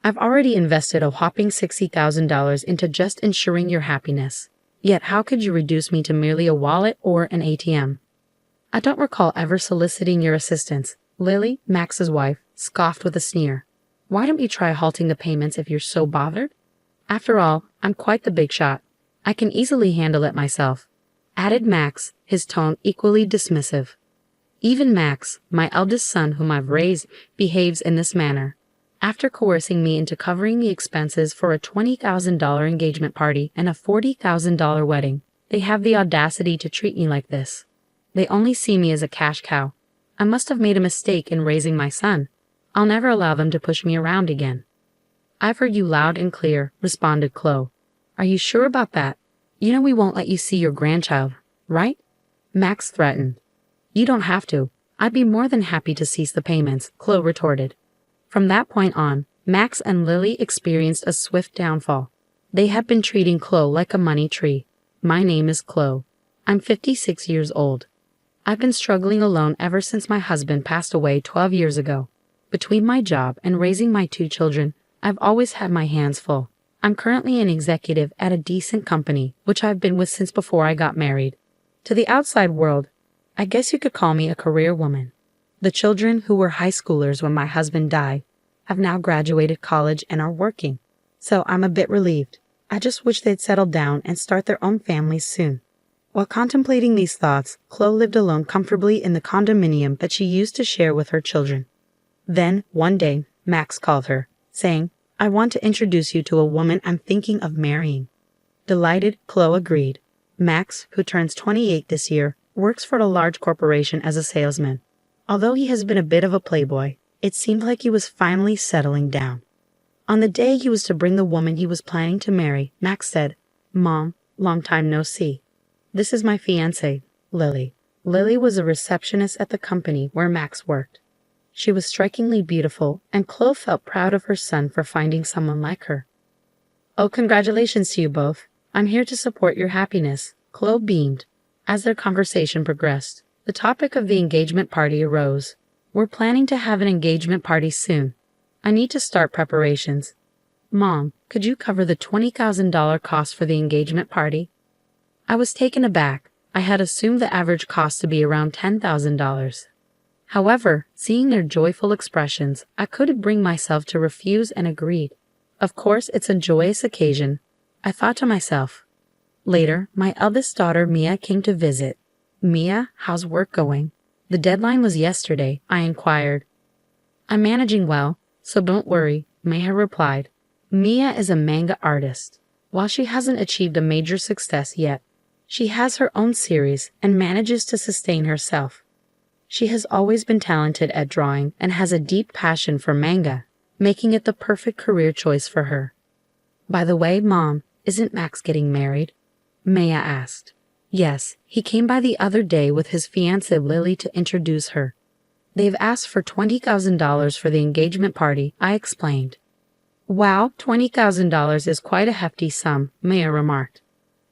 I've already invested a whopping $60,000 into just ensuring your happiness. Yet how could you reduce me to merely a wallet or an ATM? I don't recall ever soliciting your assistance. Lily, Max's wife, scoffed with a sneer. Why don't you try halting the payments if you're so bothered? After all, I'm quite the big shot. I can easily handle it myself, added Max, his tone equally dismissive. Even Max, my eldest son whom I've raised, behaves in this manner. After coercing me into covering the expenses for a $20,000 engagement party and a $40,000 wedding, they have the audacity to treat me like this. They only see me as a cash cow. I must have made a mistake in raising my son. I'll never allow them to push me around again. I've heard you loud and clear, responded Chloe. Are you sure about that? You know we won't let you see your grandchild, right? Max threatened. You don't have to. I'd be more than happy to cease the payments, Chloe retorted. From that point on, Max and Lily experienced a swift downfall. They had been treating Chloe like a money tree. My name is Chloe. I'm 56 years old. I've been struggling alone ever since my husband passed away 12 years ago. Between my job and raising my 2 children, I've always had my hands full. I'm currently an executive at a decent company, which I've been with since before I got married. To the outside world, I guess you could call me a career woman. The children, who were high schoolers when my husband died, have now graduated college and are working. So I'm a bit relieved. I just wish they'd settle down and start their own families soon. While contemplating these thoughts, Chloe lived alone comfortably in the condominium that she used to share with her children. Then, one day, Max called her, saying, I want to introduce you to a woman I'm thinking of marrying. Delighted, Chloe agreed. Max, who turns 28 this year, works for a large corporation as a salesman. Although he has been a bit of a playboy, it seemed like he was finally settling down. On the day he was to bring the woman he was planning to marry, Max said, Mom, long time no see. This is my fiancée, Lily. Lily was a receptionist at the company where Max worked. She was strikingly beautiful, and Chloe felt proud of her son for finding someone like her. Oh, congratulations to you both. I'm here to support your happiness, Chloe beamed. As their conversation progressed, the topic of the engagement party arose. We're planning to have an engagement party soon. I need to start preparations. Mom, could you cover the $20,000 cost for the engagement party? I was taken aback. I had assumed the average cost to be around $10,000. However, seeing their joyful expressions, I couldn't bring myself to refuse and agreed. Of course, it's a joyous occasion, I thought to myself. Later, my eldest daughter Mia came to visit. Mia, how's work going? The deadline was yesterday, I inquired. I'm managing well, so don't worry, Mia replied. Mia is a manga artist. While she hasn't achieved a major success yet, she has her own series and manages to sustain herself. She has always been talented at drawing and has a deep passion for manga, making it the perfect career choice for her. By the way, Mom, isn't Max getting married? Maya asked. Yes, he came by the other day with his fiancée Lily to introduce her. They've asked for $20,000 for the engagement party, I explained. Wow, $20,000 is quite a hefty sum, Maya remarked.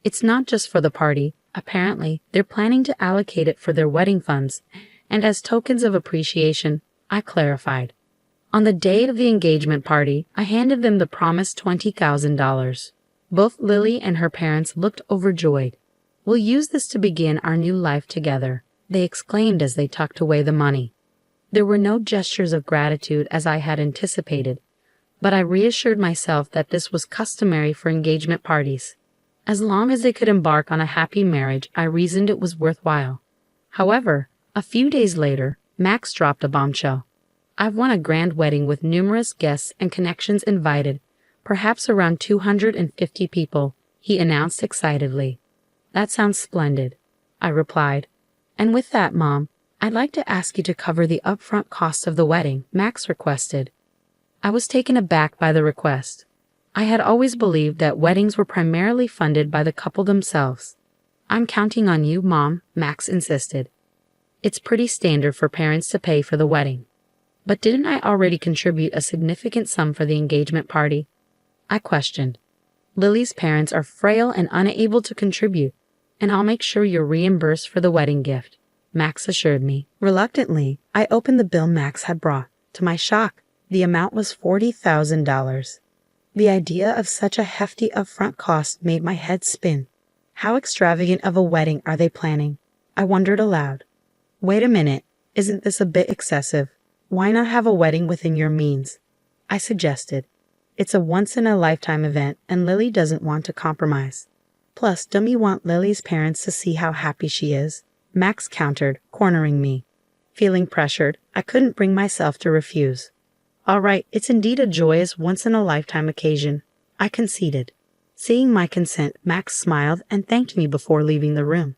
It's not just for the party. Apparently, they're planning to allocate it for their wedding funds, and as tokens of appreciation, I clarified. On the day of the engagement party, I handed them the promised $20,000. Both Lily and her parents looked overjoyed. We'll use this to begin our new life together, they exclaimed as they tucked away the money. There were no gestures of gratitude as I had anticipated, but I reassured myself that this was customary for engagement parties. As long as they could embark on a happy marriage, I reasoned it was worthwhile. However, a few days later, Max dropped a bombshell. I've won a grand wedding with numerous guests and connections invited, perhaps around 250 people, he announced excitedly. That sounds splendid, I replied. And with that, Mom, I'd like to ask you to cover the upfront costs of the wedding, Max requested. I was taken aback by the request. I had always believed that weddings were primarily funded by the couple themselves. I'm counting on you, Mom, Max insisted. It's pretty standard for parents to pay for the wedding. But didn't I already contribute a significant sum for the engagement party? I questioned. Lily's parents are frail and unable to contribute, and I'll make sure you're reimbursed for the wedding gift, Max assured me. Reluctantly, I opened the bill Max had brought. To my shock, The amount was $40,000. The idea of such a hefty upfront cost made my head spin. How extravagant of a wedding are they planning? I wondered aloud. Wait a minute, isn't this a bit excessive? Why not have a wedding within your means? I suggested. It's a once-in-a-lifetime event and Lily doesn't want to compromise. Plus, don't you want Lily's parents to see how happy she is? Max countered, cornering me. Feeling pressured, I couldn't bring myself to refuse. All right, it's indeed a joyous once-in-a-lifetime occasion, I conceded. Seeing my consent, Max smiled and thanked me before leaving the room.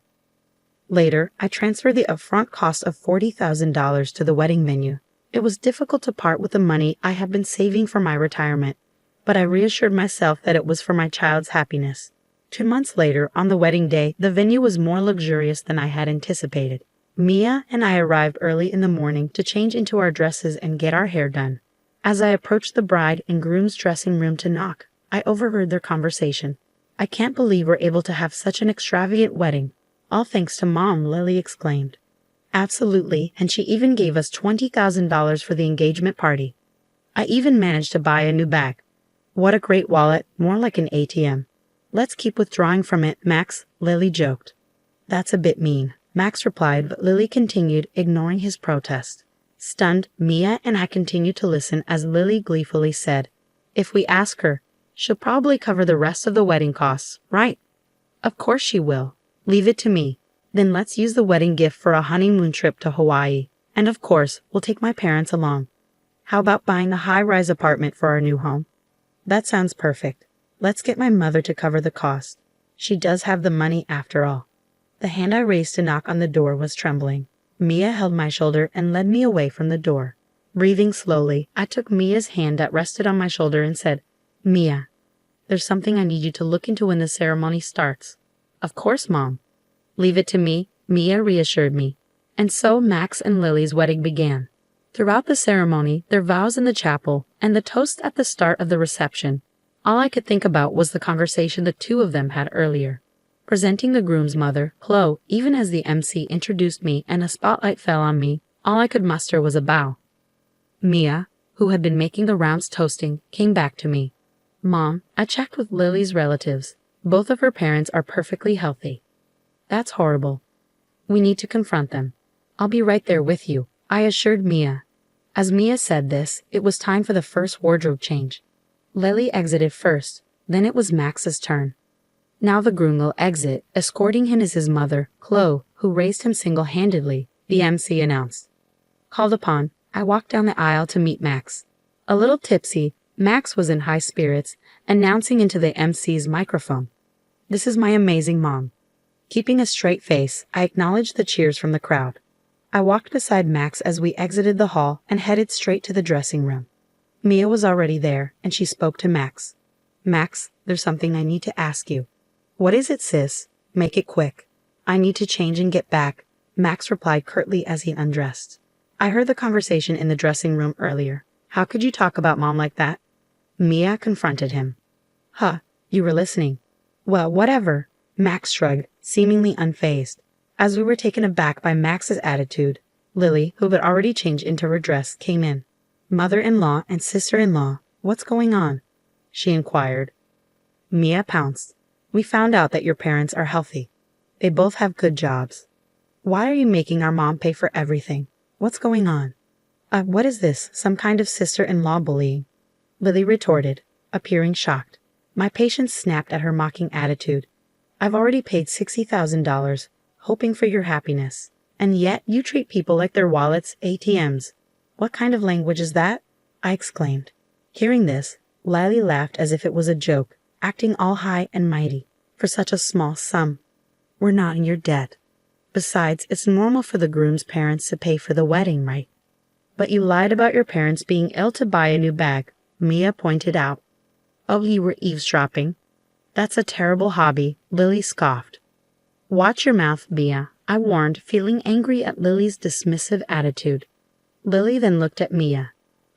Later, I transferred the upfront cost of $40,000 to the wedding venue. It was difficult to part with the money I had been saving for my retirement, but I reassured myself that it was for my child's happiness. 2 months later, on the wedding day, the venue was more luxurious than I had anticipated. Mia and I arrived early in the morning to change into our dresses and get our hair done. As I approached the bride and groom's dressing room to knock, I overheard their conversation. I can't believe we're able to have such an extravagant wedding. All thanks to Mom, Lily exclaimed. Absolutely, and she even gave us $20,000 for the engagement party. I even managed to buy a new bag. What a great wallet, more like an ATM. Let's keep withdrawing from it, Max, Lily joked. That's a bit mean, Max replied, but Lily continued, ignoring his protest. Stunned, Mia and I continued to listen as Lily gleefully said, If we ask her, she'll probably cover the rest of the wedding costs, right? Of course she will. Leave it to me. Then let's use the wedding gift for a honeymoon trip to Hawaii. And of course, we'll take my parents along. How about buying a high-rise apartment for our new home? That sounds perfect. Let's get my mother to cover the cost. She does have the money after all. The hand I raised to knock on the door was trembling. Mia held my shoulder and led me away from the door. Breathing slowly, I took Mia's hand that rested on my shoulder and said, Mia, there's something I need you to look into when the ceremony starts. Of course, Mom. Leave it to me, Mia reassured me. And so Max and Lily's wedding began. Throughout the ceremony, their vows in the chapel, and the toast at the start of the reception, all I could think about was the conversation the two of them had earlier. Presenting the groom's mother, Chloe, even as the MC introduced me and a spotlight fell on me, all I could muster was a bow. Mia, who had been making the rounds toasting, came back to me. Mom, I checked with Lily's relatives. Both of her parents are perfectly healthy. That's horrible. We need to confront them. I'll be right there with you, I assured Mia. As Mia said this, it was time for the first wardrobe change. Lily exited first, then it was Max's turn. Now the groom will exit, escorting him is his mother, Chloe, who raised him single-handedly, the MC announced. Called upon, I walked down the aisle to meet Max. A little tipsy, Max was in high spirits, announcing into the MC's microphone. This is my amazing mom. Keeping a straight face, I acknowledged the cheers from the crowd. I walked beside Max as we exited the hall and headed straight to the dressing room. Mia was already there, and she spoke to Max. Max, there's something I need to ask you. What is it, sis? Make it quick. I need to change and get back, Max replied curtly as he undressed. I heard the conversation in the dressing room earlier. How could you talk about Mom like that? Mia confronted him. Huh, you were listening. Well, whatever, Max shrugged, seemingly unfazed. As we were taken aback by Max's attitude, Lily, who had already changed into her dress, came in. Mother-in-law and sister-in-law, what's going on? She inquired. Mia pounced. We found out that your parents are healthy. They both have good jobs. Why are you making our mom pay for everything? What's going on? What is this, some kind of sister-in-law bullying? Lily retorted, appearing shocked. My patience snapped at her mocking attitude. I've already paid $60,000, hoping for your happiness. And yet you treat people like their wallets, ATMs. What kind of language is that? I exclaimed. Hearing this, Lily laughed as if it was a joke, acting all high and mighty, for such a small sum. We're not in your debt. Besides, it's normal for the groom's parents to pay for the wedding, right? But you lied about your parents being ill to buy a new bag, Mia pointed out. Oh, you were eavesdropping. That's a terrible hobby, Lily scoffed. Watch your mouth, Mia, I warned, feeling angry at Lily's dismissive attitude. Lily then looked at Mia.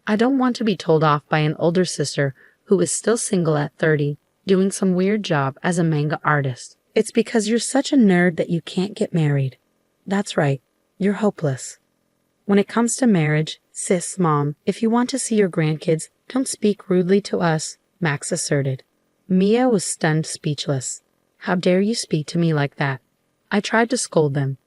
I don't want to be told off by an older sister who is still single at 30, doing some weird job as a manga artist. It's because you're such a nerd that you can't get married. That's right, you're hopeless. When it comes to marriage, Sis, Mom, if you want to see your grandkids, don't speak rudely to us, Max asserted. Mia was stunned speechless. How dare you speak to me like that? I tried to scold them.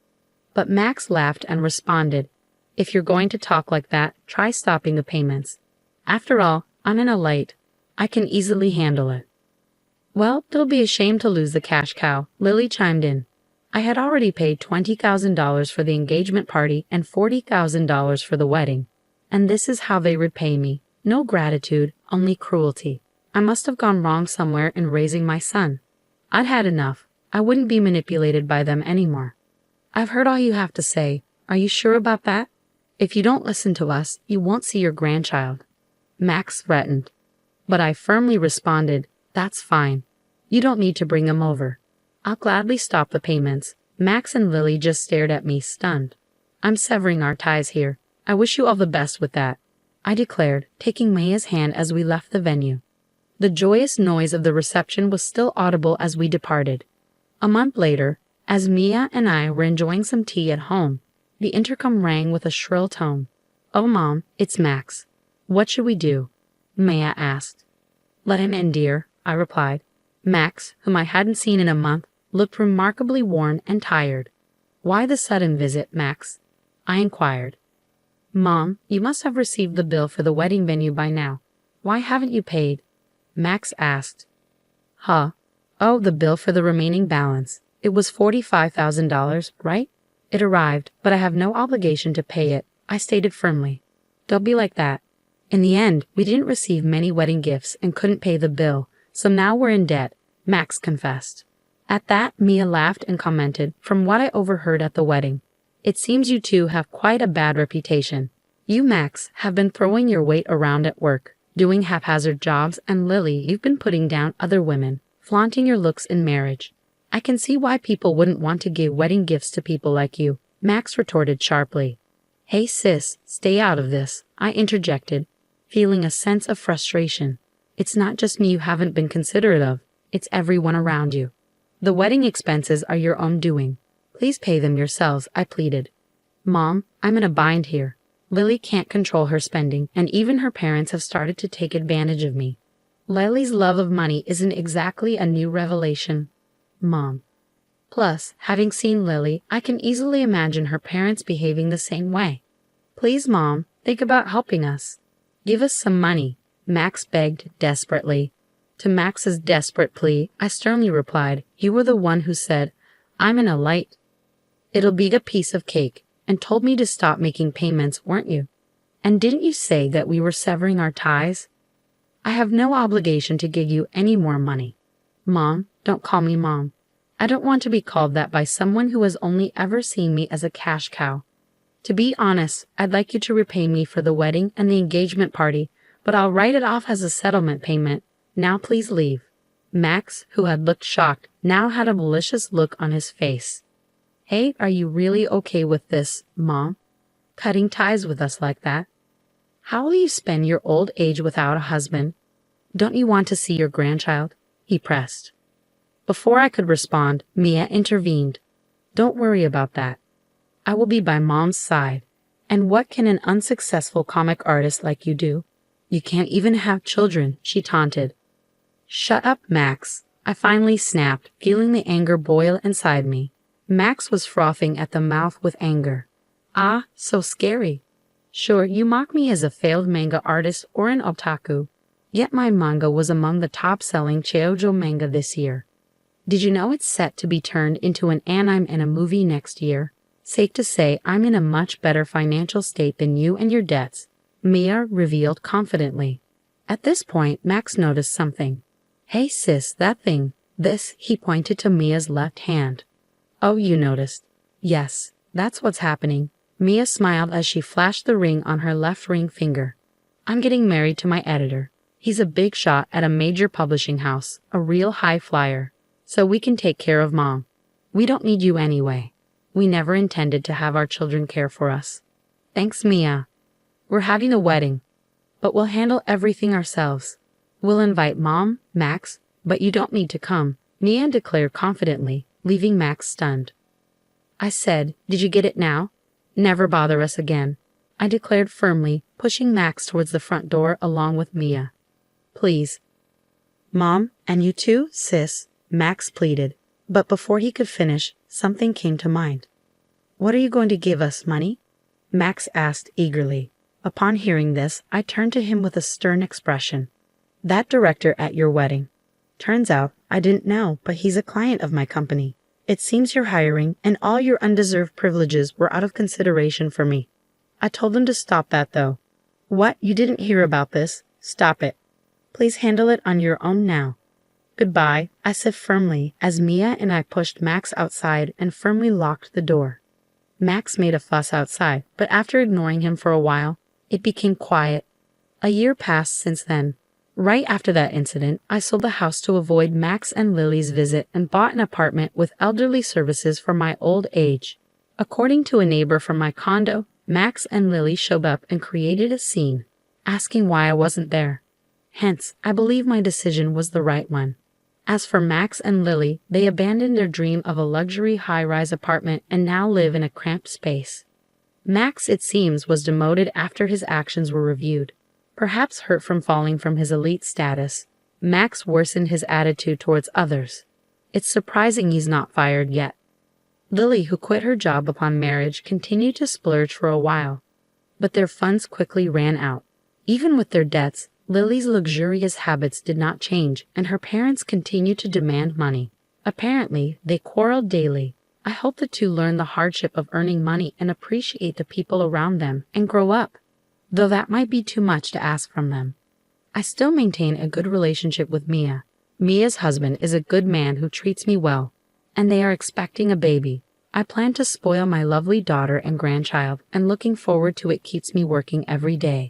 But Max laughed and responded, if you're going to talk like that, try stopping the payments. After all, I'm in a light. I can easily handle it. Well, it'll be a shame to lose the cash cow, Lily chimed in. I had already paid $20,000 for the engagement party and $40,000 for the wedding. And this is how they repay me. No gratitude, only cruelty. I must have gone wrong somewhere in raising my son. I'd had enough. I wouldn't be manipulated by them anymore. I've heard all you have to say. Are you sure about that? If you don't listen to us, you won't see your grandchild. Max threatened. But I firmly responded, that's fine. You don't need to bring them over. I'll gladly stop the payments. Max and Lily just stared at me, stunned. I'm severing our ties here. I wish you all the best with that, I declared, taking Maya's hand as we left the venue. The joyous noise of the reception was still audible as we departed. A month later, as Mia and I were enjoying some tea at home, the intercom rang with a shrill tone. Oh, Mom, it's Max. What should we do? Maya asked. Let him in, dear, I replied. Max, whom I hadn't seen in a month, looked remarkably worn and tired. Why the sudden visit, Max? I inquired. Mom, you must have received the bill for the wedding venue by now. Why haven't you paid? Max asked. Huh? Oh, the bill for the remaining balance. It was $45,000, right? It arrived, but I have no obligation to pay it, I stated firmly. Don't be like that. In the end, we didn't receive many wedding gifts and couldn't pay the bill, so now we're in debt, Max confessed. At that, Mia laughed and commented, from what I overheard at the wedding. It seems you two have quite a bad reputation. You, Max, have been throwing your weight around at work, doing haphazard jobs, and Lily, you've been putting down other women, flaunting your looks in marriage. I can see why people wouldn't want to give wedding gifts to people like you, Max retorted sharply. Hey sis, stay out of this, I interjected, feeling a sense of frustration. It's not just me you haven't been considerate of, it's everyone around you. The wedding expenses are your own doing. Please pay them yourselves, I pleaded. Mom, I'm in a bind here. Lily can't control her spending, and even her parents have started to take advantage of me. Lily's love of money isn't exactly a new revelation, Mom. Plus, having seen Lily, I can easily imagine her parents behaving the same way. Please, Mom, think about helping us. Give us some money, Max begged desperately. To Max's desperate plea, I sternly replied, you were the one who said, I'm in a light. It'll be a piece of cake, and told me to stop making payments, weren't you? And didn't you say that we were severing our ties? I have no obligation to give you any more money. Mom, don't call me Mom. I don't want to be called that by someone who has only ever seen me as a cash cow. To be honest, I'd like you to repay me for the wedding and the engagement party, but I'll write it off as a settlement payment. Now please leave. Max, who had looked shocked, now had a malicious look on his face. Hey, are you really okay with this, Mom? Cutting ties with us like that? How will you spend your old age without a husband? Don't you want to see your grandchild? He pressed. Before I could respond, Mia intervened. Don't worry about that. I will be by Mom's side. And what can an unsuccessful comic artist like you do? You can't even have children, she taunted. Shut up, Max. I finally snapped, feeling the anger boil inside me. Max was frothing at the mouth with anger. Ah, so scary. Sure, you mock me as a failed manga artist or an otaku. Yet my manga was among the top-selling shoujo manga this year. Did you know it's set to be turned into an anime and a movie next year? Safe to say I'm in a much better financial state than you and your debts, Mia revealed confidently. At this point, Max noticed something. Hey sis, that thing. This, he pointed to Mia's left hand. Oh, you noticed. Yes, that's what's happening. Mia smiled as she flashed the ring on her left ring finger. I'm getting married to my editor. He's a big shot at a major publishing house, a real high flyer. So we can take care of Mom. We don't need you anyway. We never intended to have our children care for us. Thanks, Mia. We're having a wedding, but we'll handle everything ourselves. We'll invite Mom, Max, but you don't need to come, Mia declared confidently, leaving Max stunned. I said, did you get it now? Never bother us again. I declared firmly, pushing Max towards the front door along with Mia. Please. Mom, and you too, sis, Max pleaded. But before he could finish, something came to mind. What are you going to give us, money? Max asked eagerly. Upon hearing this, I turned to him with a stern expression. That director at your wedding. Turns out, I didn't know, but he's a client of my company. It seems your hiring and all your undeserved privileges were out of consideration for me. I told them to stop that though. What, you didn't hear about this? Stop it. Please handle it on your own now. Goodbye, I said firmly as Mia and I pushed Max outside and firmly locked the door. Max made a fuss outside, but after ignoring him for a while, it became quiet. A year passed since then. Right after that incident, I sold the house to avoid Max and Lily's visit and bought an apartment with elderly services for my old age. According to a neighbor from my condo, Max and Lily showed up and created a scene, asking why I wasn't there. Hence, I believe my decision was the right one. As for Max and Lily, they abandoned their dream of a luxury high-rise apartment and now live in a cramped space. Max, it seems, was demoted after his actions were reviewed. Perhaps hurt from falling from his elite status, Max worsened his attitude towards others. It's surprising he's not fired yet. Lily, who quit her job upon marriage, continued to splurge for a while, but their funds quickly ran out. Even with their debts, Lily's luxurious habits did not change, and her parents continued to demand money. Apparently, they quarreled daily. I hope the two learn the hardship of earning money and appreciate the people around them and grow up, though that might be too much to ask from them. I still maintain a good relationship with Mia. Mia's husband is a good man who treats me well, and they are expecting a baby. I plan to spoil my lovely daughter and grandchild, and looking forward to it keeps me working every day.